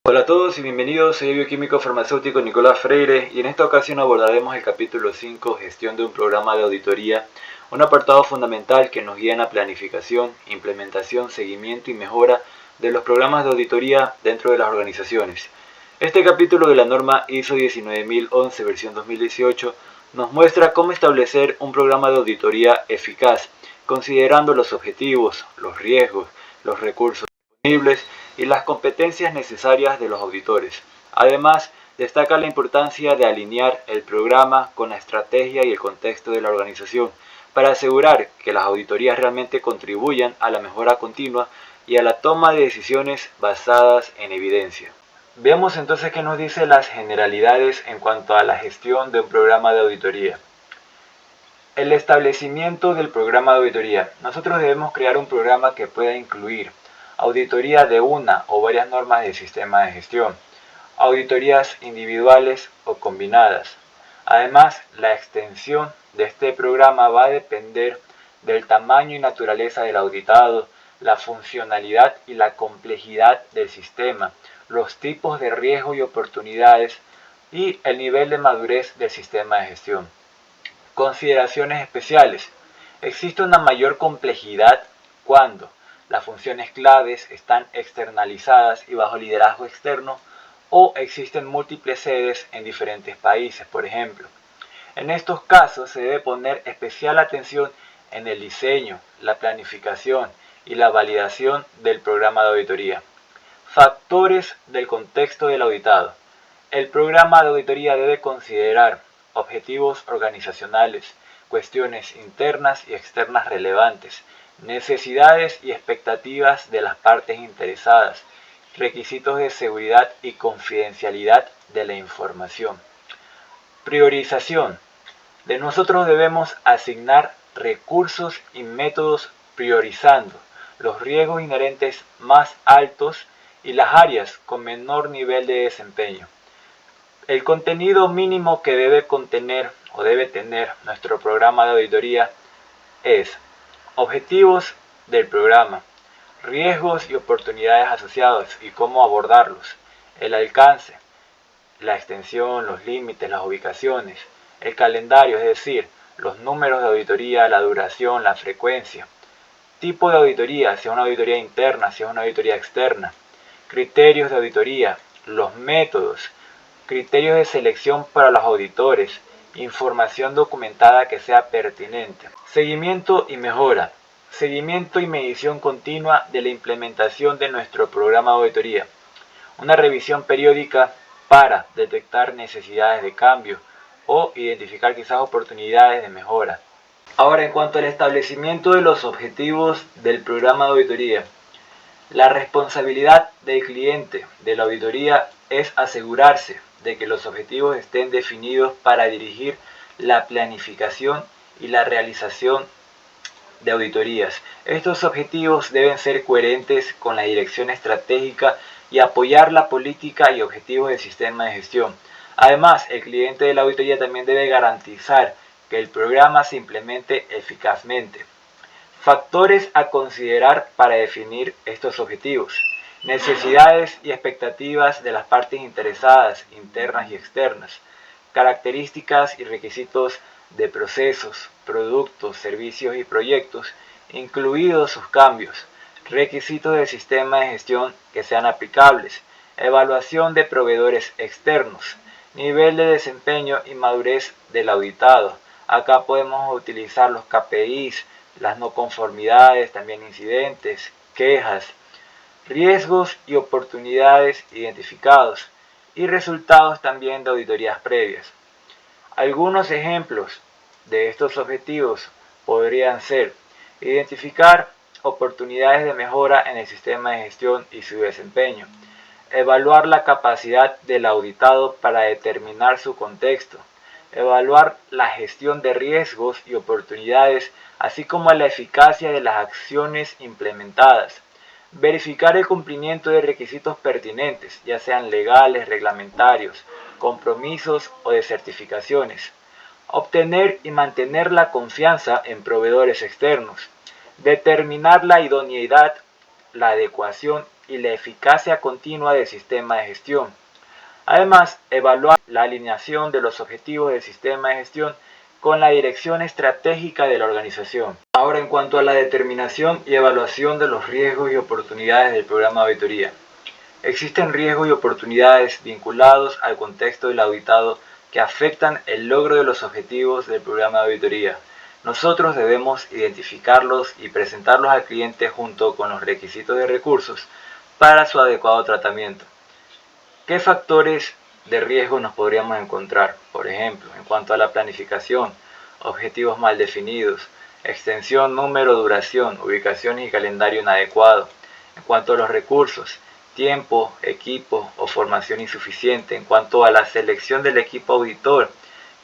Hola a todos y bienvenidos, soy el bioquímico farmacéutico Nicolás Freire y en esta ocasión abordaremos el capítulo 5, gestión de un programa de auditoría, un apartado fundamental que nos guía en la planificación, implementación, seguimiento y mejora de los programas de auditoría dentro de las organizaciones. Este capítulo de la norma ISO 19011 versión 2018 nos muestra cómo establecer un programa de auditoría eficaz, considerando los objetivos, los riesgos, los recursos disponibles y las competencias necesarias de los auditores. Además, destaca la importancia de alinear el programa con la estrategia y el contexto de la organización para asegurar que las auditorías realmente contribuyan a la mejora continua y a la toma de decisiones basadas en evidencia. Veamos entonces qué nos dice las generalidades en cuanto a la gestión de un programa de auditoría. El establecimiento del programa de auditoría. Nosotros debemos crear un programa que pueda incluir auditoría de una o varias normas del sistema de gestión, auditorías individuales o combinadas. Además, la extensión de este programa va a depender del tamaño y naturaleza del auditado, la funcionalidad y la complejidad del sistema, los tipos de riesgo y oportunidades y el nivel de madurez del sistema de gestión. Consideraciones especiales. Existe una mayor complejidad cuando las funciones claves están externalizadas y bajo liderazgo externo o existen múltiples sedes en diferentes países, por ejemplo. En estos casos se debe poner especial atención en el diseño, la planificación y la validación del programa de auditoría. Factores del contexto del auditado. El programa de auditoría debe considerar objetivos organizacionales, cuestiones internas y externas relevantes, necesidades y expectativas de las partes interesadas, requisitos de seguridad y confidencialidad de la información. Priorización. De nosotros debemos asignar recursos y métodos priorizando los riesgos inherentes más altos y las áreas con menor nivel de desempeño. El contenido mínimo que debe contener o debe tener nuestro programa de auditoría es objetivos del programa, riesgos y oportunidades asociados y cómo abordarlos, el alcance, la extensión, los límites, las ubicaciones, el calendario, es decir, los números de auditoría, la duración, la frecuencia, tipo de auditoría, si es una auditoría interna, si es una auditoría externa, criterios de auditoría, los métodos, criterios de selección para los auditores, información documentada que sea pertinente. Seguimiento y mejora. Seguimiento y medición continua de la implementación de nuestro programa de auditoría. Una revisión periódica para detectar necesidades de cambio o identificar quizás oportunidades de mejora. Ahora, en cuanto al establecimiento de los objetivos del programa de auditoría, la responsabilidad del cliente de la auditoría es asegurarse de que los objetivos estén definidos para dirigir la planificación y la realización de auditorías. Estos objetivos deben ser coherentes con la dirección estratégica y apoyar la política y objetivos del sistema de gestión. Además, el cliente de la auditoría también debe garantizar que el programa se implemente eficazmente. Factores a considerar para definir estos objetivos. Necesidades y expectativas de las partes interesadas, internas y externas. Características y requisitos de procesos, productos, servicios y proyectos, incluidos sus cambios. Requisitos del sistema de gestión que sean aplicables. Evaluación de proveedores externos. Nivel de desempeño y madurez del auditado. Acá podemos utilizar los KPIs, las no conformidades, también incidentes, quejas, riesgos y oportunidades identificados y resultados también de auditorías previas. Algunos ejemplos de estos objetivos podrían ser identificar oportunidades de mejora en el sistema de gestión y su desempeño, evaluar la capacidad del auditado para determinar su contexto, evaluar la gestión de riesgos y oportunidades, así como la eficacia de las acciones implementadas, verificar el cumplimiento de requisitos pertinentes, ya sean legales, reglamentarios, compromisos o de certificaciones, obtener y mantener la confianza en proveedores externos, determinar la idoneidad, la adecuación y la eficacia continua del sistema de gestión. Además, evaluar la alineación de los objetivos del sistema de gestión con la dirección estratégica de la organización. Ahora, en cuanto a la determinación y evaluación de los riesgos y oportunidades del programa de auditoría. Existen riesgos y oportunidades vinculados al contexto del auditado que afectan el logro de los objetivos del programa de auditoría. Nosotros debemos identificarlos y presentarlos al cliente junto con los requisitos de recursos para su adecuado tratamiento. ¿Qué factores de riesgo nos podríamos encontrar? Por ejemplo, en cuanto a la planificación, objetivos mal definidos, extensión, número, duración, ubicaciones y calendario inadecuado. En cuanto a los recursos, tiempo, equipo o formación insuficiente. En cuanto a la selección del equipo auditor,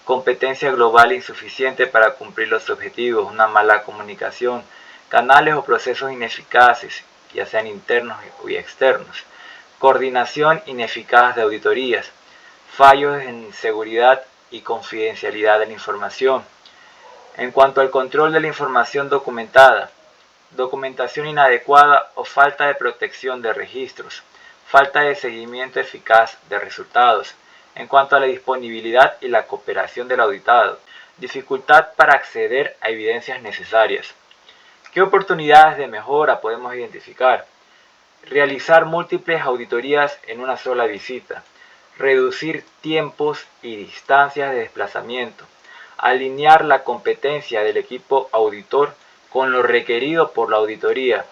competencia global insuficiente para cumplir los objetivos, una mala comunicación, canales o procesos ineficaces, ya sean internos y externos. Coordinación ineficaz de auditorías, fallos en seguridad y confidencialidad de la información. En cuanto al control de la información documentada, documentación inadecuada o falta de protección de registros, falta de seguimiento eficaz de resultados. En cuanto a la disponibilidad y la cooperación del auditado, dificultad para acceder a evidencias necesarias. ¿Qué oportunidades de mejora podemos identificar? Realizar múltiples auditorías en una sola visita, reducir tiempos y distancias de desplazamiento, alinear la competencia del equipo auditor con lo requerido por la auditoría,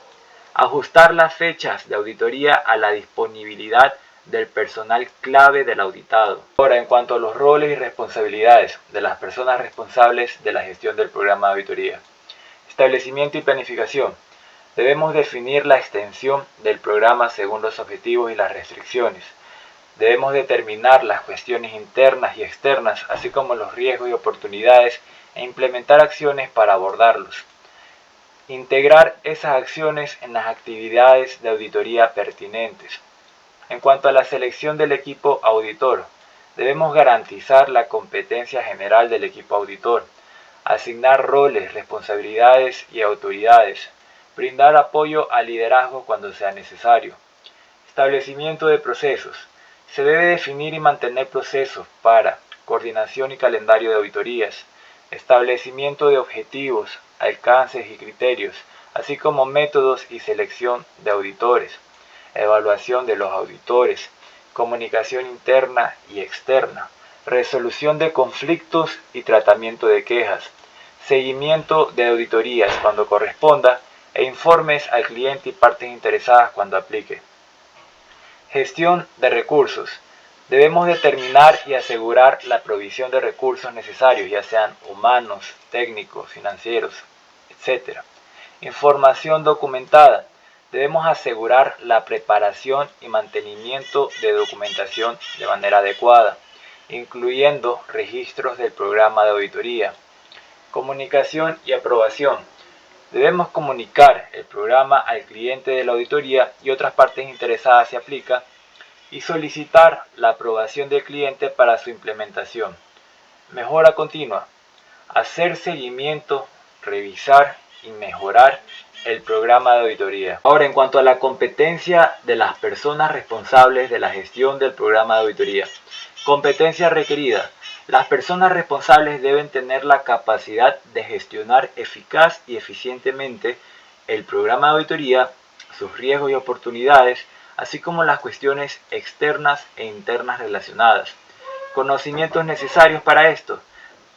ajustar las fechas de auditoría a la disponibilidad del personal clave del auditado. Ahora, en cuanto a los roles y responsabilidades de las personas responsables de la gestión del programa de auditoría. Establecimiento y planificación. Debemos definir la extensión del programa según los objetivos y las restricciones. Debemos determinar las cuestiones internas y externas, así como los riesgos y oportunidades, e implementar acciones para abordarlos. Integrar esas acciones en las actividades de auditoría pertinentes. En cuanto a la selección del equipo auditor, debemos garantizar la competencia general del equipo auditor, asignar roles, responsabilidades y autoridades, brindar apoyo al liderazgo cuando sea necesario. Establecimiento de procesos. Se debe definir y mantener procesos para coordinación y calendario de auditorías, establecimiento de objetivos, alcances y criterios, así como métodos y selección de auditores, evaluación de los auditores, comunicación interna y externa, resolución de conflictos y tratamiento de quejas, seguimiento de auditorías cuando corresponda e informes al cliente y partes interesadas cuando aplique. Gestión de recursos. Debemos determinar y asegurar la provisión de recursos necesarios, ya sean humanos, técnicos, financieros, etc. Información documentada. Debemos asegurar la preparación y mantenimiento de documentación de manera adecuada, incluyendo registros del programa de auditoría. Comunicación y aprobación. Debemos comunicar el programa al cliente de la auditoría y otras partes interesadas si aplica, y solicitar la aprobación del cliente para su implementación. Mejora continua. Hacer seguimiento, revisar y mejorar el programa de auditoría. Ahora, en cuanto a la competencia de las personas responsables de la gestión del programa de auditoría. Competencia requerida. Las personas responsables deben tener la capacidad de gestionar eficaz y eficientemente el programa de auditoría, sus riesgos y oportunidades, así como las cuestiones externas e internas relacionadas. Conocimientos necesarios para esto: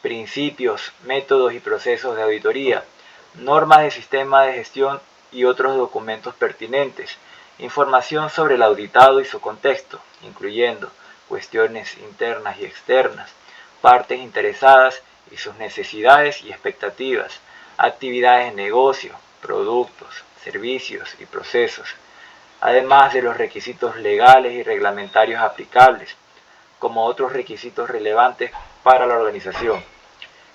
principios, métodos y procesos de auditoría, normas de sistema de gestión y otros documentos pertinentes, información sobre el auditado y su contexto, incluyendo cuestiones internas y externas, partes interesadas y sus necesidades y expectativas, actividades de negocio, productos, servicios y procesos, además de los requisitos legales y reglamentarios aplicables, como otros requisitos relevantes para la organización.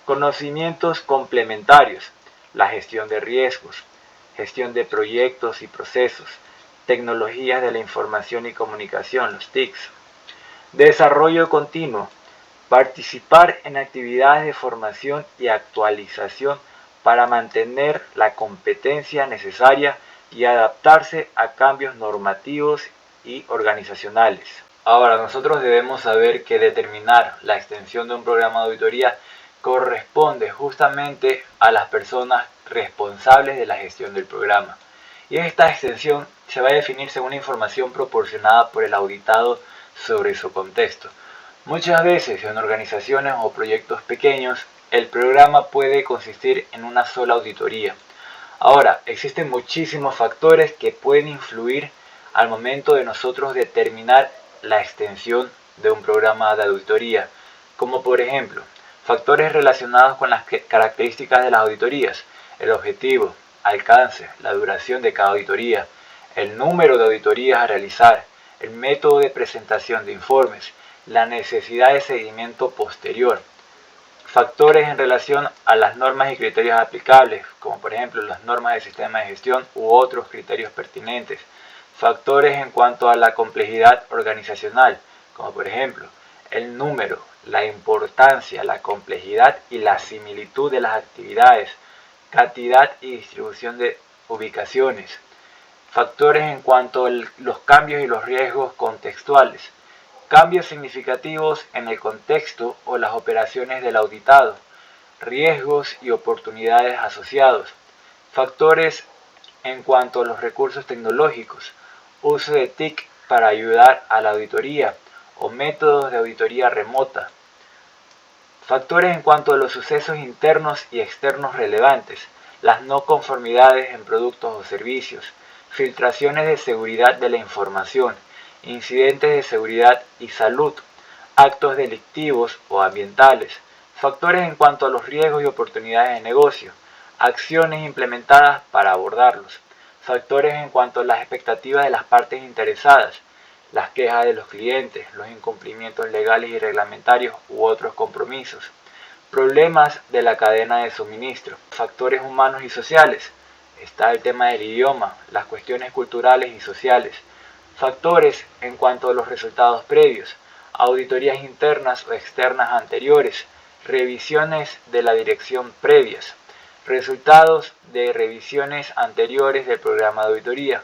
Conocimientos complementarios: la gestión de riesgos, gestión de proyectos y procesos, tecnologías de la información y comunicación, los TICs. Desarrollo continuo: participar en actividades de formación y actualización para mantener la competencia necesaria y adaptarse a cambios normativos y organizacionales. Ahora, nosotros debemos saber que determinar la extensión de un programa de auditoría corresponde justamente a las personas responsables de la gestión del programa. Y esta extensión se va a definir según la información proporcionada por el auditado sobre su contexto. Muchas veces en organizaciones o proyectos pequeños, el programa puede consistir en una sola auditoría. Ahora, existen muchísimos factores que pueden influir al momento de nosotros determinar la extensión de un programa de auditoría, como por ejemplo, factores relacionados con las características de las auditorías, el objetivo, alcance, la duración de cada auditoría, el número de auditorías a realizar, el método de presentación de informes, la necesidad de seguimiento posterior, factores en relación a las normas y criterios aplicables, como por ejemplo las normas del sistema de gestión u otros criterios pertinentes, factores en cuanto a la complejidad organizacional, como por ejemplo el número, la importancia, la complejidad y la similitud de las actividades, cantidad y distribución de ubicaciones, factores en cuanto a los cambios y los riesgos contextuales, cambios significativos en el contexto o las operaciones del auditado, riesgos y oportunidades asociados, factores en cuanto a los recursos tecnológicos, uso de TIC para ayudar a la auditoría o métodos de auditoría remota, factores en cuanto a los sucesos internos y externos relevantes, las no conformidades en productos o servicios, filtraciones de seguridad de la información, incidentes de seguridad y salud, actos delictivos o ambientales, factores en cuanto a los riesgos y oportunidades de negocio, acciones implementadas para abordarlos, factores en cuanto a las expectativas de las partes interesadas, las quejas de los clientes, los incumplimientos legales y reglamentarios u otros compromisos, problemas de la cadena de suministro, factores humanos y sociales, está el tema del idioma, las cuestiones culturales y sociales, factores en cuanto a los resultados previos, auditorías internas o externas anteriores, revisiones de la dirección previas, resultados de revisiones anteriores del programa de auditoría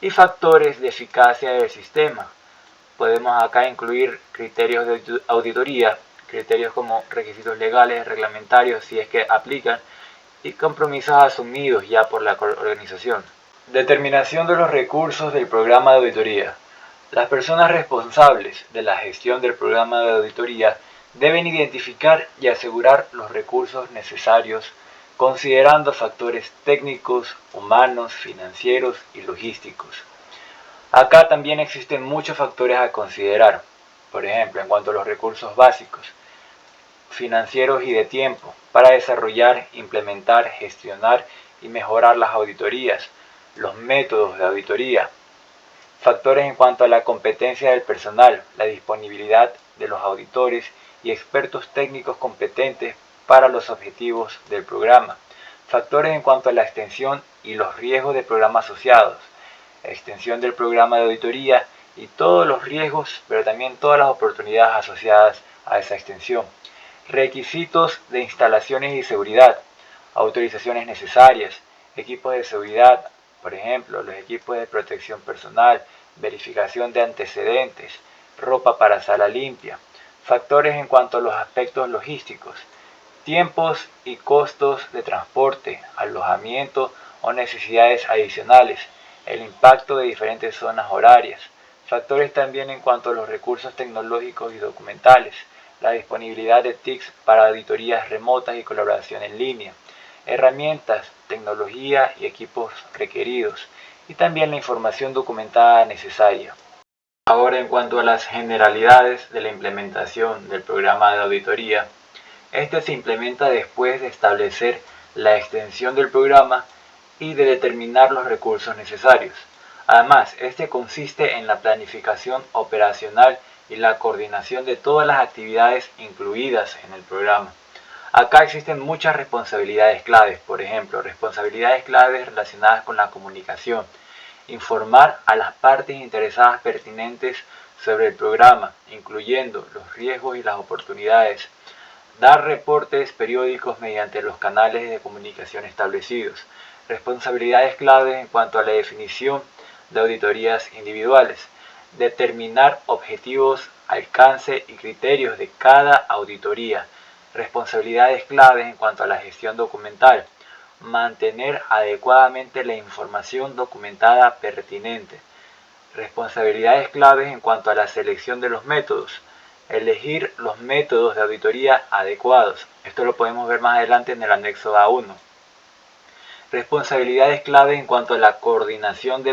y factores de eficacia del sistema. Podemos acá incluir criterios de auditoría, criterios como requisitos legales, reglamentarios, si es que aplican, y compromisos asumidos ya por la organización. Determinación de los recursos del programa de auditoría. Las personas responsables de la gestión del programa de auditoría deben identificar y asegurar los recursos necesarios considerando factores técnicos, humanos, financieros y logísticos. Acá también existen muchos factores a considerar, por ejemplo, en cuanto a los recursos básicos, financieros y de tiempo, para desarrollar, implementar, gestionar y mejorar las auditorías, los métodos de auditoría, factores en cuanto a la competencia del personal, la disponibilidad de los auditores y expertos técnicos competentes para los objetivos del programa, factores en cuanto a la extensión y los riesgos del programa asociados, extensión del programa de auditoría y todos los riesgos, pero también todas las oportunidades asociadas a esa extensión, requisitos de instalaciones y seguridad, autorizaciones necesarias, equipos de seguridad, por ejemplo, los equipos de protección personal, verificación de antecedentes, ropa para sala limpia, factores en cuanto a los aspectos logísticos, tiempos y costos de transporte, alojamiento o necesidades adicionales, el impacto de diferentes zonas horarias, factores también en cuanto a los recursos tecnológicos y documentales, la disponibilidad de TICs para auditorías remotas y colaboración en línea, herramientas, tecnología y equipos requeridos, y también la información documentada necesaria. Ahora, en cuanto a las generalidades de la implementación del programa de auditoría, este se implementa después de establecer la extensión del programa y de determinar los recursos necesarios. Además, este consiste en la planificación operacional y la coordinación de todas las actividades incluidas en el programa. Acá existen muchas responsabilidades claves, por ejemplo, responsabilidades claves relacionadas con la comunicación, informar a las partes interesadas pertinentes sobre el programa, incluyendo los riesgos y las oportunidades, dar reportes periódicos mediante los canales de comunicación establecidos, Responsabilidades claves en cuanto a la definición de auditorías individuales. Determinar objetivos, alcance y criterios de cada auditoría. Responsabilidades claves en cuanto a la gestión documental. Mantener adecuadamente la información documentada pertinente. Responsabilidades claves en cuanto a la selección de los métodos. Elegir los métodos de auditoría adecuados. Esto lo podemos ver más adelante en el anexo A1. Responsabilidades claves en cuanto a la coordinación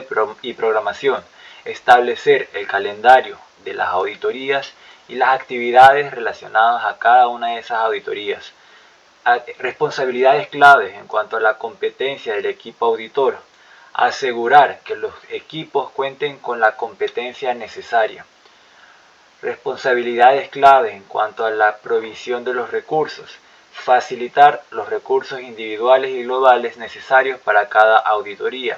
y programación. Establecer el calendario de las auditorías y las actividades relacionadas a cada una de esas auditorías. Responsabilidades claves en cuanto a la competencia del equipo auditor. Asegurar que los equipos cuenten con la competencia necesaria. Responsabilidades claves en cuanto a la provisión de los recursos. Facilitar los recursos individuales y globales necesarios para cada auditoría.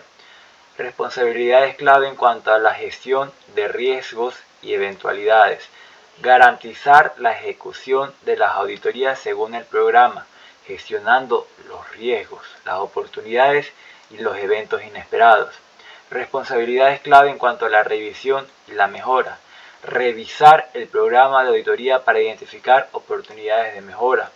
Responsabilidades clave en cuanto a la gestión de riesgos y eventualidades. Garantizar la ejecución de las auditorías según el programa, gestionando los riesgos, las oportunidades y los eventos inesperados. Responsabilidades clave en cuanto a la revisión y la mejora. Revisar el programa de auditoría para identificar oportunidades de mejora.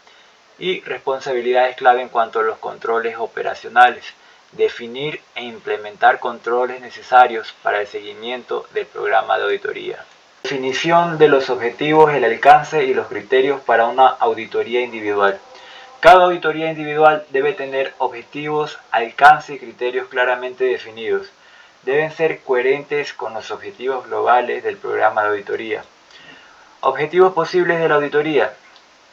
Y responsabilidades clave en cuanto a los controles operacionales. Definir e implementar controles necesarios para el seguimiento del programa de auditoría. Definición de los objetivos, el alcance y los criterios para una auditoría individual. Cada auditoría individual debe tener objetivos, alcance y criterios claramente definidos. Deben ser coherentes con los objetivos globales del programa de auditoría. Objetivos posibles de la auditoría.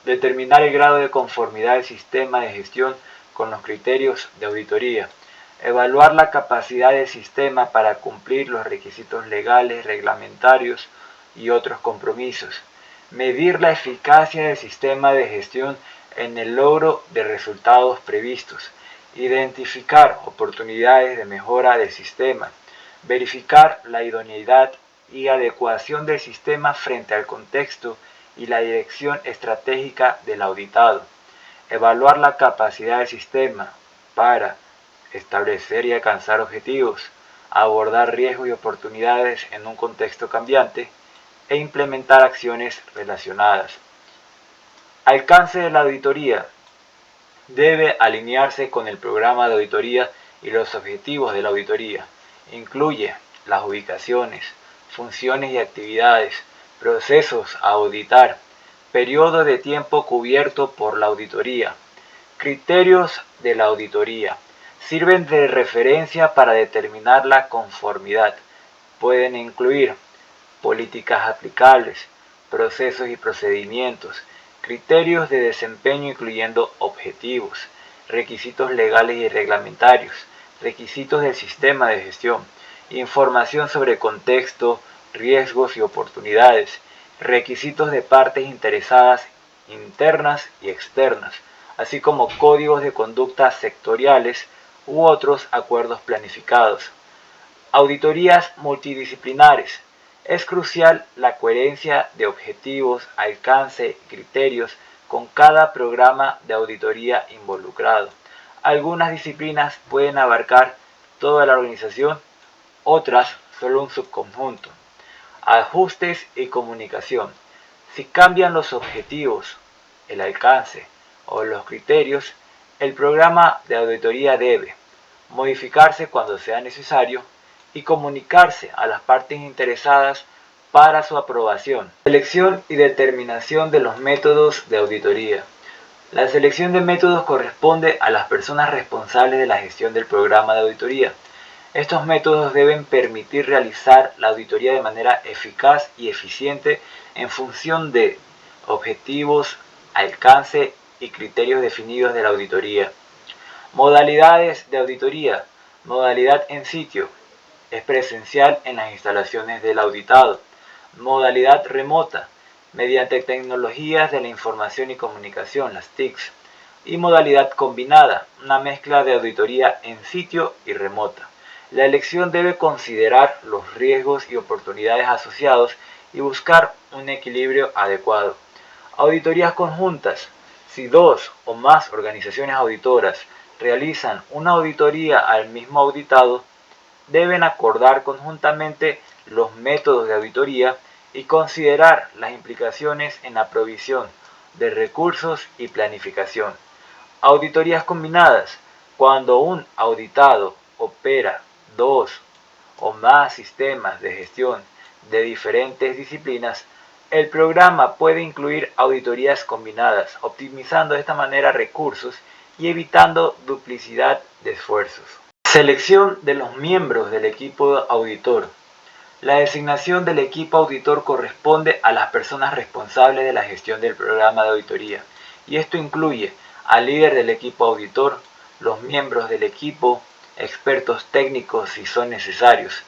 Determinar el grado de conformidad del sistema de gestión con los criterios de auditoría. Evaluar la capacidad del sistema para cumplir los requisitos legales, reglamentarios y otros compromisos. Medir la eficacia del sistema de gestión en el logro de resultados previstos. Identificar oportunidades de mejora del sistema. Verificar la idoneidad y adecuación del sistema frente al contexto y la dirección estratégica del auditado. Evaluar la capacidad del sistema para establecer y alcanzar objetivos, abordar riesgos y oportunidades en un contexto cambiante e implementar acciones relacionadas. Alcance de la auditoría. Debe alinearse con el programa de auditoría y los objetivos de la auditoría. Incluye las ubicaciones, funciones y actividades, procesos a auditar, periodo de tiempo cubierto por la auditoría, criterios de la auditoría. Sirven de referencia para determinar la conformidad. Pueden incluir políticas aplicables, procesos y procedimientos, criterios de desempeño incluyendo objetivos, requisitos legales y reglamentarios, requisitos del sistema de gestión, información sobre contexto, riesgos y oportunidades, requisitos de partes interesadas internas y externas, así como códigos de conducta sectoriales u otros acuerdos planificados. Auditorías multidisciplinares. Es crucial la coherencia de objetivos, alcance y criterios con cada programa de auditoría involucrado. Algunas disciplinas pueden abarcar toda la organización, otras solo un subconjunto. Ajustes y comunicación. Si cambian los objetivos, el alcance o los criterios, el programa de auditoría debe modificarse cuando sea necesario y comunicarse a las partes interesadas para su aprobación. Selección y determinación de los métodos de auditoría. La selección de métodos corresponde a las personas responsables de la gestión del programa de auditoría. Estos métodos deben permitir realizar la auditoría de manera eficaz y eficiente en función de objetivos, alcance y criterios definidos de la auditoría. Modalidades de auditoría. Modalidad en sitio. Es presencial en las instalaciones del auditado. Modalidad remota. Mediante tecnologías de la información y comunicación, las TICs. Y modalidad combinada. Una mezcla de auditoría en sitio y remota. La elección debe considerar los riesgos y oportunidades asociados y buscar un equilibrio adecuado. Auditorías conjuntas. Si dos o más organizaciones auditoras realizan una auditoría al mismo auditado, deben acordar conjuntamente los métodos de auditoría y considerar las implicaciones en la provisión de recursos y planificación. Auditorías combinadas: cuando un auditado opera dos o más sistemas de gestión de diferentes disciplinas, el programa puede incluir auditorías combinadas, optimizando de esta manera recursos y evitando duplicidad de esfuerzos. Selección de los miembros del equipo auditor. La designación del equipo auditor corresponde a las personas responsables de la gestión del programa de auditoría, y esto incluye al líder del equipo auditor, los miembros del equipo, expertos técnicos si son necesarios.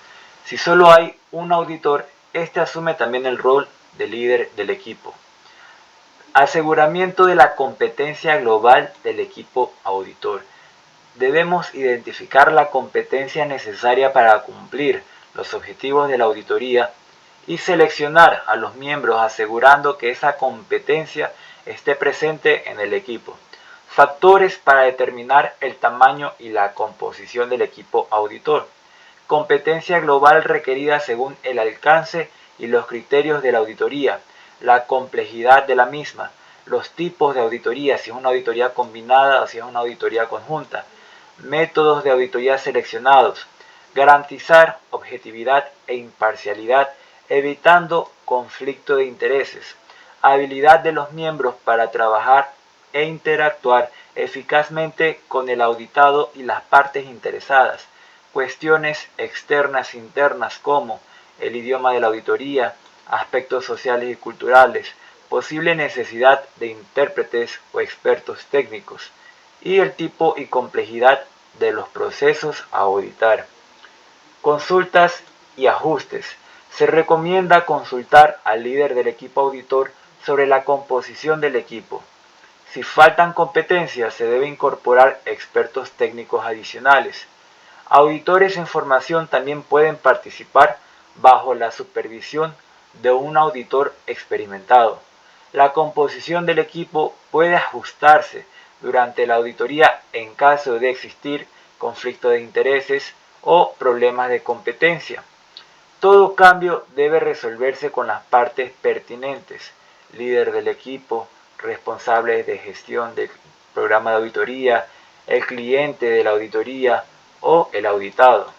Si solo hay un auditor, este asume también el rol de líder del equipo. Aseguramiento de la competencia global del equipo auditor. Debemos identificar la competencia necesaria para cumplir los objetivos de la auditoría y seleccionar a los miembros asegurando que esa competencia esté presente en el equipo. Factores para determinar el tamaño y la composición del equipo auditor. Competencia global requerida según el alcance y los criterios de la auditoría, la complejidad de la misma, los tipos de auditoría, si es una auditoría combinada o si es una auditoría conjunta, métodos de auditoría seleccionados, garantizar objetividad e imparcialidad, evitando conflicto de intereses, habilidad de los miembros para trabajar e interactuar eficazmente con el auditado y las partes interesadas, cuestiones externas e internas como el idioma de la auditoría, aspectos sociales y culturales, posible necesidad de intérpretes o expertos técnicos, y el tipo y complejidad de los procesos a auditar. Consultas y ajustes. Se recomienda consultar al líder del equipo auditor sobre la composición del equipo. Si faltan competencias, se debe incorporar expertos técnicos adicionales. Auditores en formación también pueden participar bajo la supervisión de un auditor experimentado. La composición del equipo puede ajustarse durante la auditoría en caso de existir conflicto de intereses o problemas de competencia. Todo cambio debe resolverse con las partes pertinentes: líder del equipo, responsables de gestión del programa de auditoría, el cliente de la auditoría o el auditado.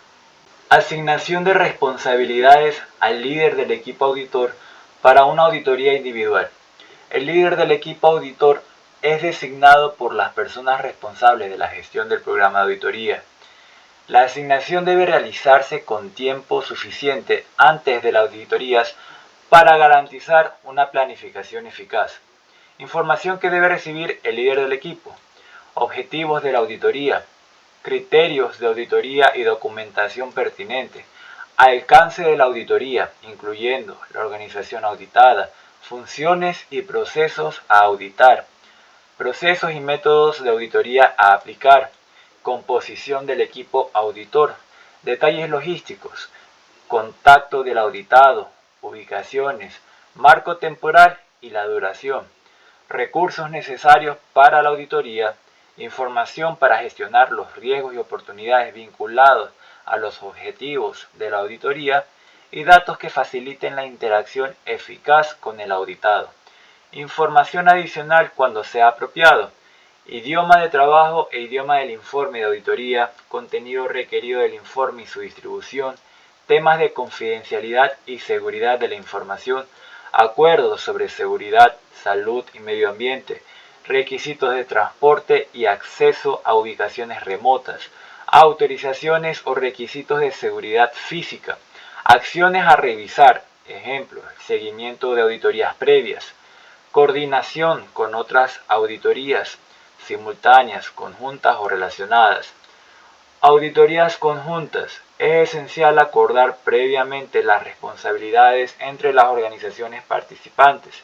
Asignación de responsabilidades al líder del equipo auditor para una auditoría individual. El líder del equipo auditor es designado por las personas responsables de la gestión del programa de auditoría. La asignación debe realizarse con tiempo suficiente antes de las auditorías para garantizar una planificación eficaz. Información que debe recibir el líder del equipo. Objetivos de la auditoría. Criterios de auditoría y documentación pertinente. Alcance de la auditoría, incluyendo la organización auditada, funciones y procesos a auditar, procesos y métodos de auditoría a aplicar, composición del equipo auditor, detalles logísticos, contacto del auditado, ubicaciones, marco temporal y la duración, recursos necesarios para la auditoría, información para gestionar los riesgos y oportunidades vinculados a los objetivos de la auditoría y datos que faciliten la interacción eficaz con el auditado. Información adicional cuando sea apropiado. Idioma de trabajo e idioma del informe de auditoría, contenido requerido del informe y su distribución, temas de confidencialidad y seguridad de la información, acuerdos sobre seguridad, salud y medio ambiente, requisitos de transporte y acceso a ubicaciones remotas, autorizaciones o requisitos de seguridad física, acciones a revisar, ejemplo, seguimiento de auditorías previas, coordinación con otras auditorías, simultáneas, conjuntas o relacionadas. Auditorías conjuntas. Es esencial acordar previamente las responsabilidades entre las organizaciones participantes.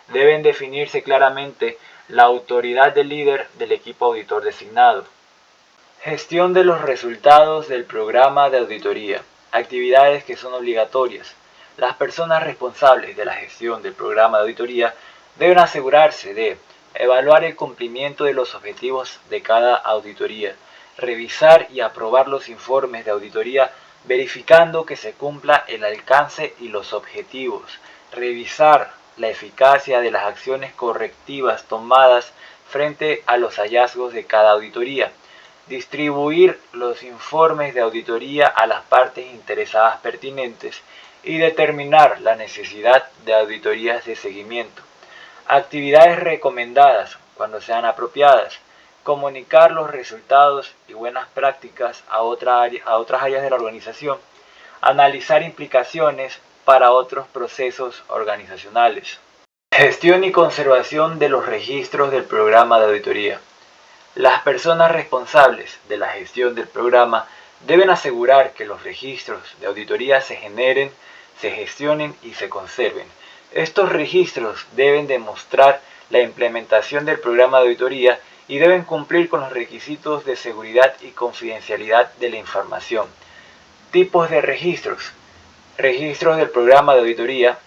Deben definirse claramente la autoridad del líder del equipo auditor designado. Gestión de los resultados del programa de auditoría. Actividades que son obligatorias. Las personas responsables de la gestión del programa de auditoría deben asegurarse de Evaluar el cumplimiento de los objetivos de cada auditoría. Revisar y aprobar los informes de auditoría verificando que se cumpla el alcance y los objetivos. Revisar la eficacia de las acciones correctivas tomadas frente a los hallazgos de cada auditoría. Distribuir los informes de auditoría a las partes interesadas pertinentes y determinar la necesidad de auditorías de seguimiento. Actividades recomendadas, cuando sean apropiadas. Comunicar los resultados y buenas prácticas a otras áreas de la organización. Analizar implicaciones para otros procesos organizacionales. Gestión y conservación de los registros del programa de auditoría. Las personas responsables de la gestión del programa deben asegurar que los registros de auditoría se generen, se gestionen y se conserven. Estos registros deben demostrar la implementación del programa de auditoría y deben cumplir con los requisitos de seguridad y confidencialidad de la información. Tipos de registros. Registros del programa de auditoría,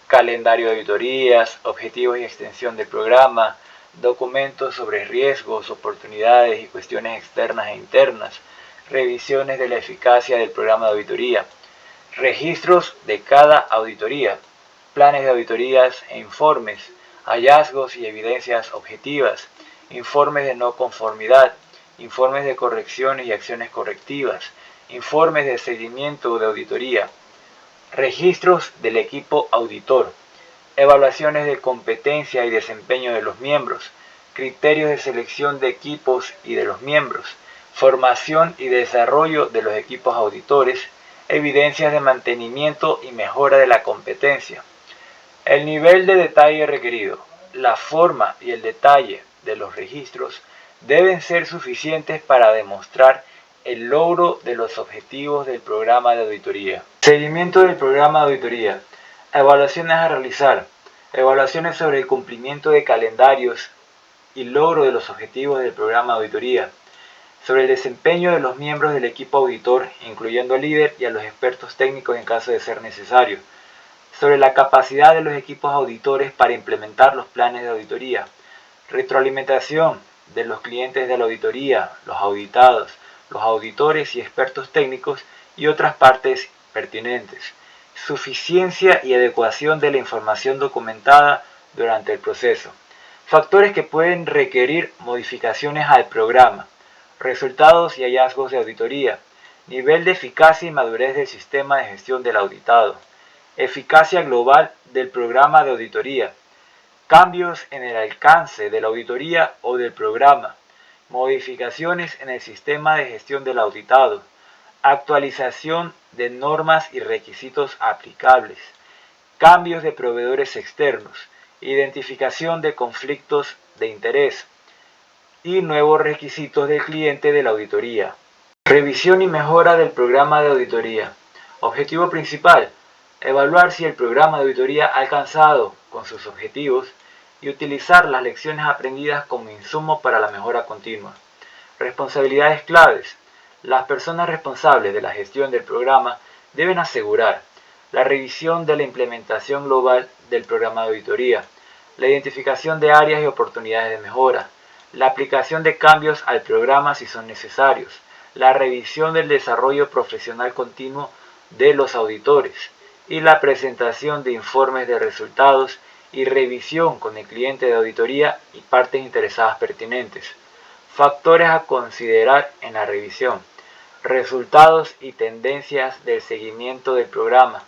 calendario de auditorías, objetivos y extensión del programa, documentos sobre riesgos, oportunidades y cuestiones externas e internas, revisiones de la eficacia del programa de auditoría, registros de cada auditoría, planes de auditorías e informes, hallazgos y evidencias objetivas, informes de no conformidad, informes de correcciones y acciones correctivas, informes de seguimiento de auditoría, registros del equipo auditor, evaluaciones de competencia y desempeño de los miembros, criterios de selección de equipos y de los miembros, formación y desarrollo de los equipos auditores, evidencias de mantenimiento y mejora de la competencia. El nivel de detalle requerido, la forma y el detalle de los registros deben ser suficientes para demostrar el logro de los objetivos del programa de auditoría. Seguimiento del programa de auditoría. Evaluaciones a realizar. Evaluaciones sobre el cumplimiento de calendarios y logro de los objetivos del programa de auditoría. Sobre el desempeño de los miembros del equipo auditor, incluyendo al líder y a los expertos técnicos en caso de ser necesario. Sobre la capacidad de los equipos auditores para implementar los planes de auditoría. Retroalimentación de los clientes de la auditoría, los auditados, los auditores y expertos técnicos y otras partes pertinentes. Suficiencia y adecuación de la información documentada durante el proceso. Factores que pueden requerir modificaciones al programa. Resultados y hallazgos de auditoría. Nivel de eficacia y madurez del sistema de gestión del auditado. Eficacia global del programa de auditoría. Cambios en el alcance de la auditoría o del programa. Modificaciones en el sistema de gestión del auditado. Actualización de normas y requisitos aplicables. Cambios de proveedores externos. Identificación de conflictos de interés. Y nuevos requisitos del cliente de la auditoría. Revisión y mejora del programa de auditoría. Objetivo principal: evaluar si el programa de auditoría ha alcanzado con sus objetivos y utilizar las lecciones aprendidas como insumo para la mejora continua. Responsabilidades claves. Las personas responsables de la gestión del programa deben asegurar la revisión de la implementación global del programa de auditoría, la identificación de áreas y oportunidades de mejora, la aplicación de cambios al programa si son necesarios, la revisión del desarrollo profesional continuo de los auditores y la presentación de informes de resultados y revisión con el cliente de auditoría y partes interesadas pertinentes. Factores a considerar en la revisión. Resultados y tendencias del seguimiento del programa.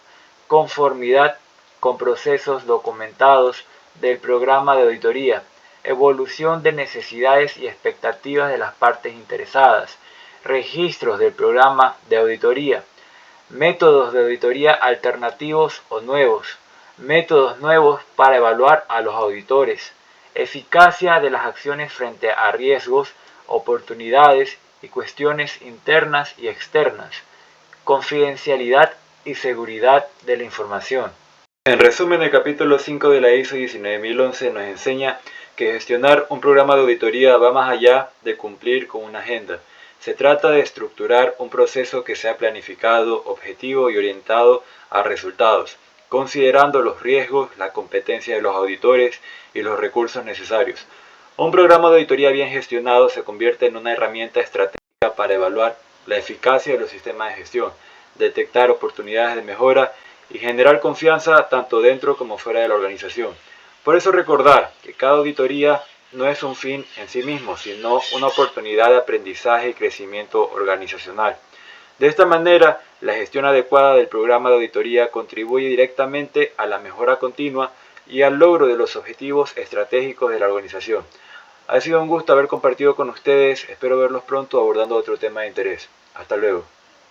Conformidad con procesos documentados del programa de auditoría. Evolución de necesidades y expectativas de las partes interesadas. Registros del programa de auditoría. Métodos de auditoría alternativos o nuevos. Métodos nuevos para evaluar a los auditores. Eficacia de las acciones frente a riesgos, oportunidades y cuestiones internas y externas. Confidencialidad y seguridad de la información. En resumen, el capítulo 5 de la ISO 19011 nos enseña que gestionar un programa de auditoría va más allá de cumplir con una agenda. Se trata de estructurar un proceso que sea planificado, objetivo y orientado a resultados, considerando los riesgos, la competencia de los auditores y los recursos necesarios. Un programa de auditoría bien gestionado se convierte en una herramienta estratégica para evaluar la eficacia de los sistemas de gestión, detectar oportunidades de mejora y generar confianza tanto dentro como fuera de la organización. Por eso recordar que cada auditoría no es un fin en sí mismo, sino una oportunidad de aprendizaje y crecimiento organizacional. De esta manera, la gestión adecuada del programa de auditoría contribuye directamente a la mejora continua y al logro de los objetivos estratégicos de la organización. Ha sido un gusto haber compartido con ustedes, espero verlos pronto abordando otro tema de interés. Hasta luego.